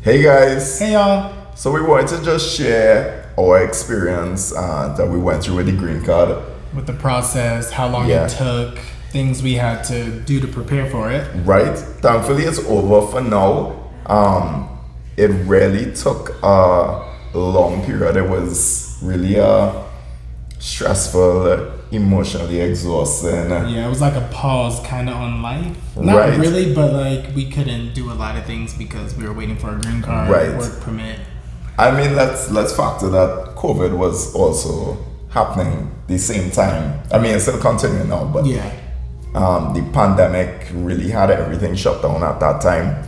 Hey guys. Hey y'all. So we wanted to just share our experience that we went through with the green card. With the process, how long it took, things we had to do to prepare for it. Right. Thankfully it's over for now. It really took a long period. It was really stressful, emotionally exhausting. Yeah, it was like a pause kind of on life. Not really, but like we couldn't do a lot of things because we were waiting for a green card, work permit. I mean, let's factor that COVID was also happening the same time. I mean, it's still continuing now, but the pandemic really had everything shut down at that time.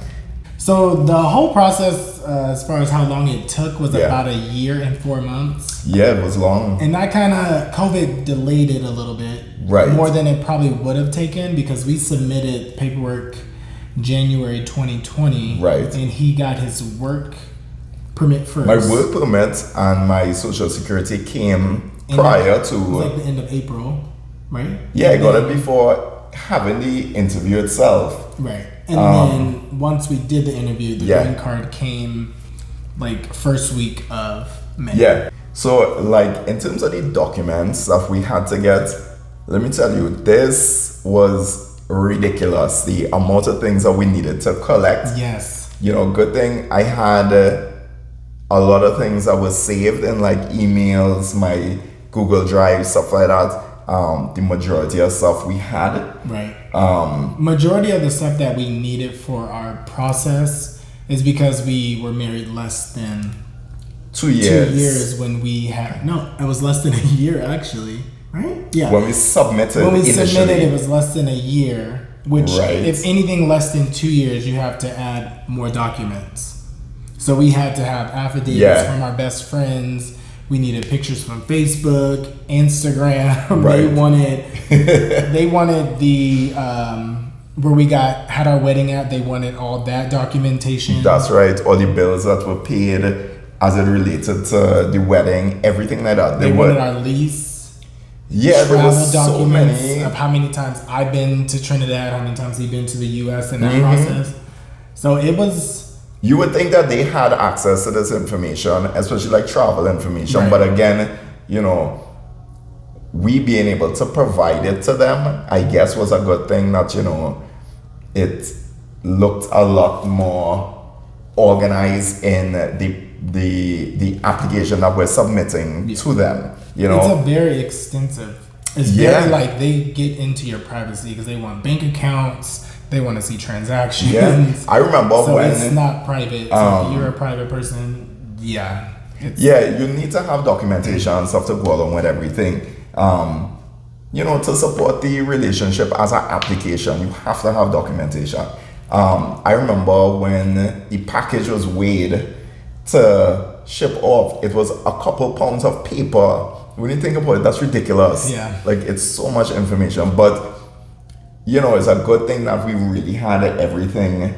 So the whole process, as far as how long it took, was about a year and 4 months. Yeah, it was long. And that kind of, COVID delayed it a little bit. Right. More than it probably would have taken because we submitted paperwork January 2020. Right. And he got his work permit first. My work permit and my social security came prior to... It was like the end of April, right? Yeah, I got it before having the interview itself. Right. And then once we did the interview, the green card came like first week of May. Yeah. So like in terms of the documents that we had to get, let me tell you, this was ridiculous. The amount of things that we needed to collect. Yes. You know, good thing I had a lot of things that was saved in like emails, my Google Drive, stuff like that. The majority of stuff we had. Right. Majority of the stuff that we needed for our process is because we were married less than 2 years. 2 years when we had, no, it was less than a year actually, right? Yeah. When we submitted it was less than a year, which if anything less than 2 years, you have to add more documents. So we had to have affidavits from our best friends. We needed pictures from Facebook, Instagram. Right. They wanted the where we had our wedding at. They wanted all that documentation. That's right. All the bills that were paid as it related to the wedding, everything like that. They wanted our lease. Yeah, there was so many. Of how many times I've been to Trinidad, how many times he's been to the U.S. in that process. So it was. You would think that they had access to this information, especially like travel information. But again, you know, we being able to provide it to them, I guess was a good thing that, you know, it looked a lot more organized in the application that we're submitting to them. You know, it's a very extensive. It's very like they get into your privacy because they want bank accounts. They want to see transactions. Yeah, I remember so when it's not private. So if you're a private person, you need to have documentation and stuff to go along with everything. You know, to support the relationship as an application, you have to have documentation. I remember when the package was weighed to ship off, it was a couple pounds of paper. When you think about it, that's ridiculous. Yeah, like it's so much information, but. You know, it's a good thing that we really had everything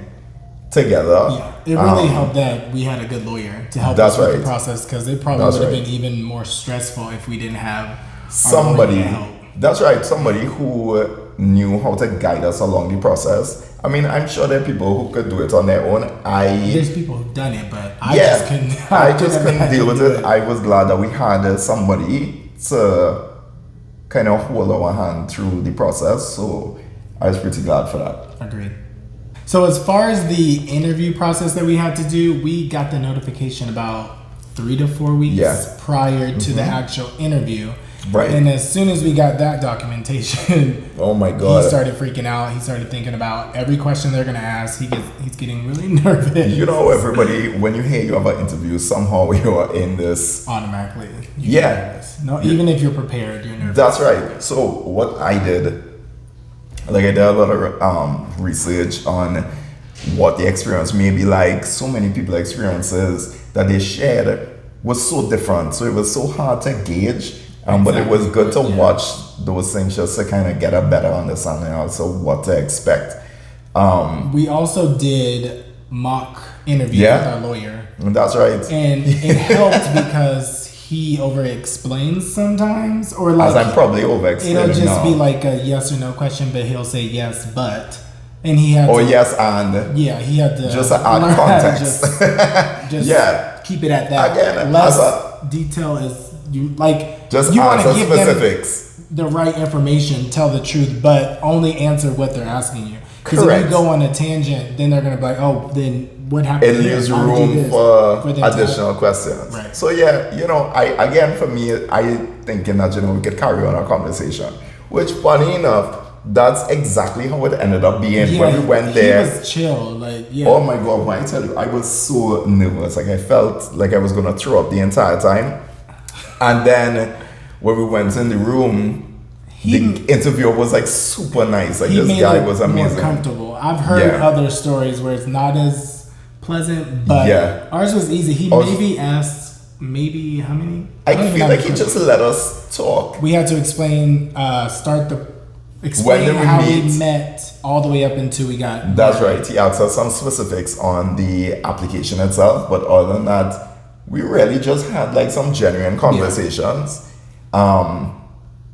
together. Yeah, it really helped that we had a good lawyer to help us with the process because it probably would have been even more stressful if we didn't have somebody help. That's right, somebody who knew how to guide us along the process. I mean, I'm sure there are people who could do it on their own. There's people who've done it, but I just couldn't deal with it. I was glad that we had somebody to kind of hold our hand through the process. So I was pretty glad for that. Agreed. So as far as the interview process that we had to do, we got the notification about 3 to 4 weeks prior to the actual interview. Right. And as soon as we got that documentation, oh my God, he started freaking out. He started thinking about every question they're gonna ask. He's getting really nervous. You know, everybody, when you hear you have an interview, somehow you are in this automatically. No, even if you're prepared, you're nervous. That's right. So what I did. Like I did a lot of research on what the experience may be like. So many people's experiences that they shared was so different. So it was so hard to gauge. But it was good to watch those things just to kind of get a better understanding also what to expect. We also did mock interview with our lawyer. That's right. And it helped because he over explains sometimes, or like as I'm probably over explaining. It'll just be like a yes or no question, but he'll say yes, but And he had he had to just to add context. just keep it at that. Again, less detail is just you want to give specifics. them the right information, tell the truth, but only answer what they're asking you. Because if you go on a tangent, then they're gonna be like, oh, then what happened? It leaves room for additional questions. Right. So for me, I thinking that we could carry on our conversation. Which, funny enough, that's exactly how it ended up being when we went there. He was chill, Oh my God! When I tell you, I was so nervous. I felt like I was gonna throw up the entire time. And then when we went in the room, the interviewer was super nice. This guy was amazing. More comfortable. I've heard other stories where it's not as pleasant, but ours was easy. He maybe asked how many? I feel like he just let us talk. We had to explain how we met all the way up until we got. That's right. He asked us some specifics on the application itself, but other than that, we really just had some genuine conversations.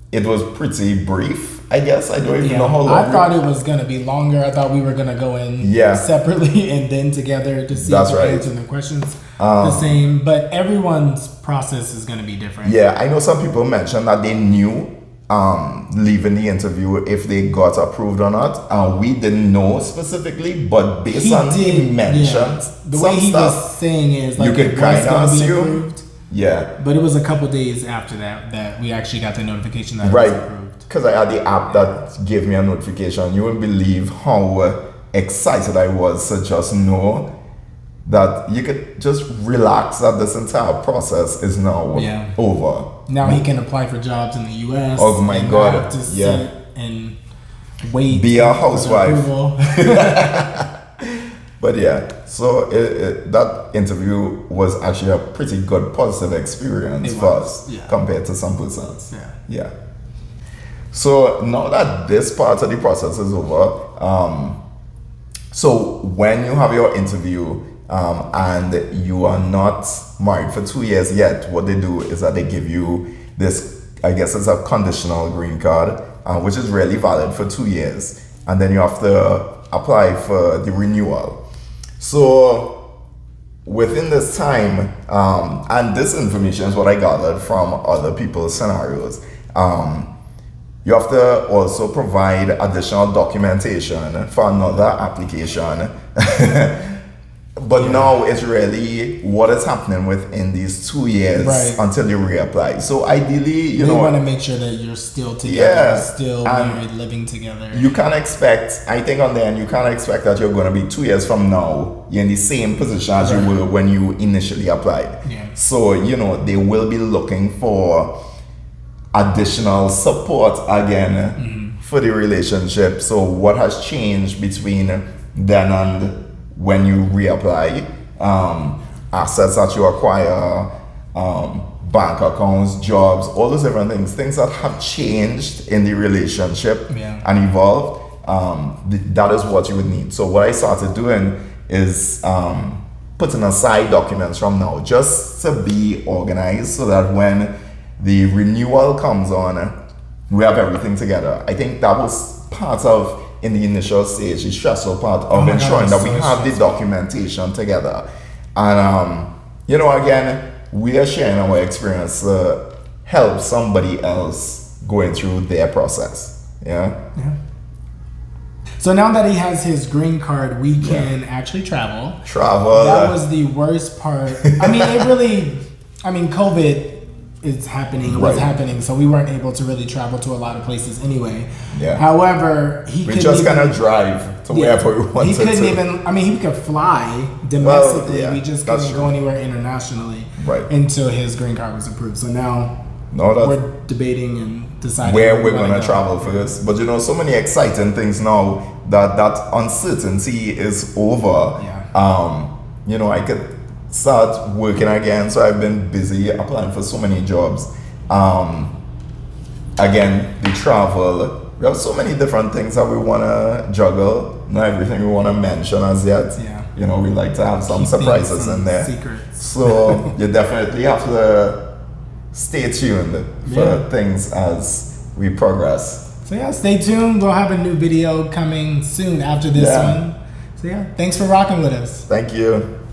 It was pretty brief, I guess. I don't even know how long. I thought it was going to be longer. I thought we were going to go in separately and then together to see if we're answering the questions the same. But everyone's process is going to be different. Yeah, I know some people mentioned that they knew leaving the interview if they got approved or not. We didn't know specifically, but based on the mentions, the way he was saying is you could kind of assume. Yeah. But it was a couple days after that we actually got the notification that it was approved. Because I had the app that gave me a notification. You wouldn't believe how excited I was to just know that you could just relax, that this entire process is now over. Now he can apply for jobs in the U.S. Oh my God. Have to sit and wait. Be a housewife. But so that interview was actually a pretty good positive experience for us compared to some persons. Yeah. So now that this part of the process is over, so when you have your interview and you are not married for 2 years yet, what they do is that they give you this, I guess it's a conditional green card, which is really valid for 2 years. And then you have to apply for the renewal. So within this time, and this information is what I gathered from other people's scenarios, you have to also provide additional documentation for another application. But now it's really what is happening within these 2 years until you reapply. So ideally, we want to make sure that you're still together, still married, living together. You can't expect, I think on the end, you can't expect that you're going to be 2 years from now, you're in the same position as you were when you initially applied. Yeah. So, they will be looking for additional support again for the relationship. So what has changed between then and when you reapply, assets that you acquire, bank accounts, jobs, all those different things that have changed in the relationship and evolved, that is what you would need. So what I started doing is putting aside documents from now just to be organized so that when the renewal comes on, we have everything together. I think that was part of, in the initial stage, the stressful part of ensuring that we have the documentation together. And, again, we are sharing our experience to help somebody else going through their process. Yeah. So now that he has his green card, we can actually travel. That was the worst part. COVID is happening. It was happening, so we weren't able to really travel to a lot of places anyway. Yeah. However, we just kind of drive to wherever we wanted to. He couldn't even. He could fly domestically. We just couldn't go anywhere internationally until his green card was approved. So now we're debating and deciding where we're going to travel first. But so many exciting things now that uncertainty is over. Yeah. I could start working again, so I've been busy applying for so many jobs. Again, the travel, we have so many different things that we want to juggle. Not everything we want to mention as yet. We like to have some surprises in there. Secrets. So you definitely have to stay tuned for things as we progress So yeah, stay tuned. We'll have a new video coming soon after this one. So yeah, thanks for rocking with us. Thank you.